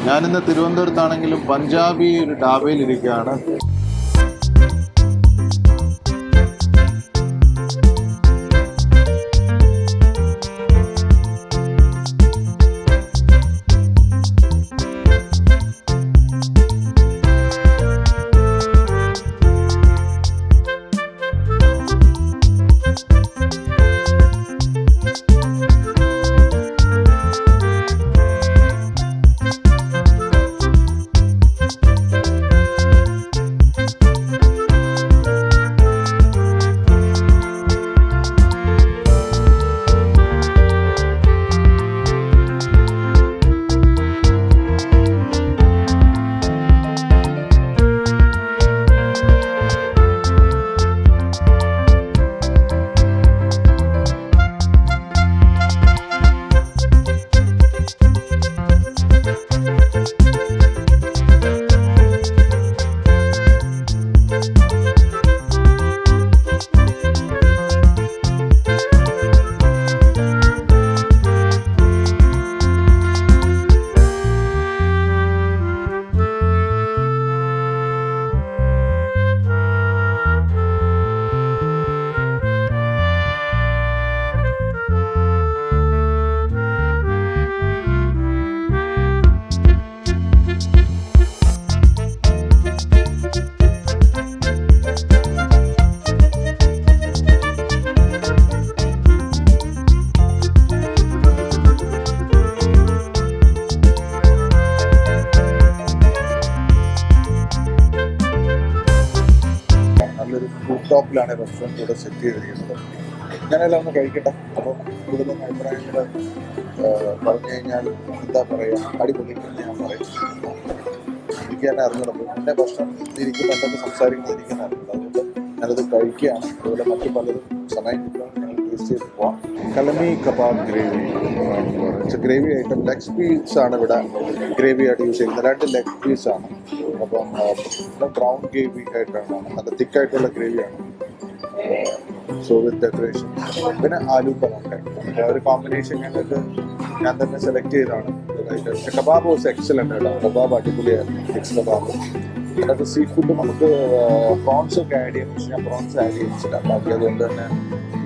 ഞാനിന്ന് തിരുവനന്തപുരത്താണെങ്കിലും പഞ്ചാബി ഒരു ഢാബയിലിരിക്കുകയാണ്. നല്ലൊരു ഫുഡ് ടോപ്പിലാണ് റെസ്റ്റോറൻറ്റ് ഇവിടെ സെറ്റ് ചെയ്തിരിക്കുന്നത്. ഞാനെല്ലാം ഒന്ന് കഴിക്കട്ടെ. അപ്പം കൂടുതലും അഭിപ്രായങ്ങൾ പറഞ്ഞു കഴിഞ്ഞാൽ എന്താ പറയുക, അടിപൊളിയെന്ന് ഞാൻ പറയും. എനിക്ക് തന്നെ അറിഞ്ഞിടപ്പോൾ എൻ്റെ ഭക്ഷണം ഇരിക്കുമ്പോൾ എന്തൊക്കെ സംസാരിക്കുന്നത് എനിക്കെന്നെ അറിഞ്ഞിട്ടുണ്ട്. അതുകൊണ്ട് ഞാനത് കഴിക്കുകയാണ്. അതുപോലെ മറ്റു പലതും സമയം കിട്ടുമ്പോൾ ഞങ്ങൾ ടേസ്റ്റ് ചെയ്ത് പോവാം. Kalmi kabab gravy gravy item leg പീസാണ് ഇവിടെ ഗ്രേവി ആയിട്ട് യൂസ് ചെയ്യുന്നത്. 2 ലെഗ് പീസാണ്. അപ്പം ബ്രൗൺ ഗ്രേവി ആയിട്ടാണ്, നല്ല തിക്കായിട്ടുള്ള ഗ്രേവിയാണ്. So with decoration. പിന്നെ ആലു പറാട്ട ഒരു കോമ്പിനേഷൻ ഞാൻ തന്നെ സെലക്ട് ചെയ്തതാണ്. കബാബ് വാസ് എക്സലൻ്റ് കേട്ടോ. കബാബ് അടിപൊളിയായിരുന്നു. Fix kebab. അത് സീ ഫുഡ് നമുക്ക് പ്രോൺസ് ഒക്കെ ആഡ് ചെയ്യാൻ, പക്ഷേ ഞാൻ പ്രോൺസ് ആഡ് ചെയ്യിച്ചില്ല. ബാക്കി അതുകൊണ്ട് തന്നെ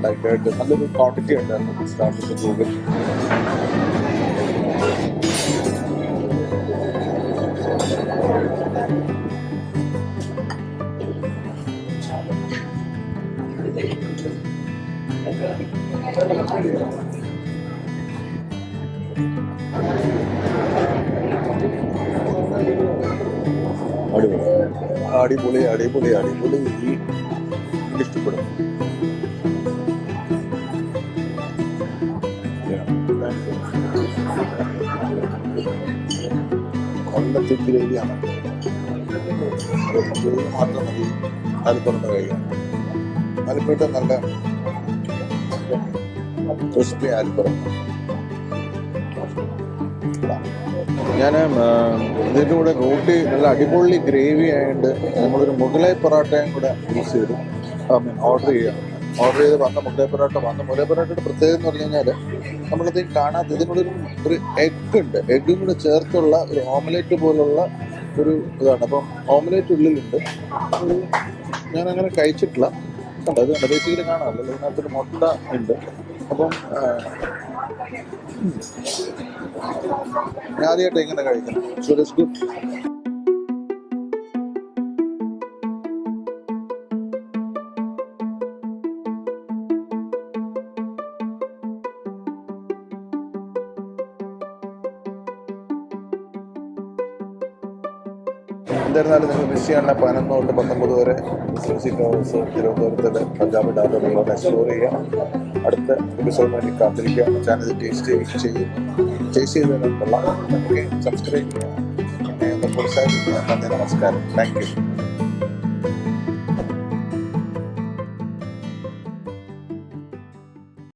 ലൈറ്റായിട്ട് നല്ലൊരു ക്വാണ്ടിറ്റി ഉണ്ടായിരുന്നു. സ്റ്റാർട്ട് ഗൂഗിൾ അടിപൊളി അടിപൊളി അടിപൊളി ഇഷ്ടപ്പെടും. കൊല്ലത്തിൽ ഗ്രേവിയാണ്. ഗ്രേവി മാത്രം മതി ആലപ്പുറത്ത് കഴിയാൻ. ആലപ്പുഴ നല്ല ക്രിസ്പി ആലപ്പുറം. ഞാൻ ഇതിൻ്റെ കൂടെ റോട്ടി നല്ല അടിപൊളി ഗ്രേവി ആയതുകൊണ്ട് നമ്മളൊരു മുഗലൈ പൊറോട്ടയും കൂടെ യൂസ് ചെയ്തു. ഓർഡർ ചെയ്ത് വന്ന മുഗലൈ പൊറോട്ടയുടെ പ്രത്യേകത എന്ന് പറഞ്ഞു കഴിഞ്ഞാൽ നമ്മളത് കാണാത്ത ഇതിനോടൊരു എഗ് ഉണ്ട്. എഗ്ഗും കൂടെ ചേർത്തുള്ള ഒരു ഓംലെറ്റ് പോലുള്ള ഒരു ഇതാണ്. അപ്പം ഓംലെറ്റ് ഉള്ളിലുണ്ട്. ഞാനങ്ങനെ കഴിച്ചിട്ടില്ല. അത് ബേസിക്കലി കാണാമല്ലോ, ഇതിനകത്തൊരു മുട്ട ഉണ്ട്. അപ്പം ഞാൻ ആദ്യമായിട്ട് ഇങ്ങനെ കഴിക്കണം. So it's good. എന്നിരുന്നാലും നിങ്ങൾ മിസ് ചെയ്യാനുള്ള 11 തൊട്ട് 19 വരെ സീറ്റ് ഹൗസ് തിരുവനന്തപുരത്തിൽ പഞ്ചാബ് ഢാബയിലുള്ളത് എക്സ്പ്ലോർ ചെയ്യാം. അടുത്ത എപ്പിസോഡ് വേണ്ടി കാത്തിരിക്കുക. ചാനൽ ടേസ്റ്റ് ചെയ്തതിനുള്ള സബ്സ്ക്രൈബ് ചെയ്യാം. പ്രോത്സാഹിപ്പിക്കുക. നന്ദി, നമസ്കാരം. Thank you.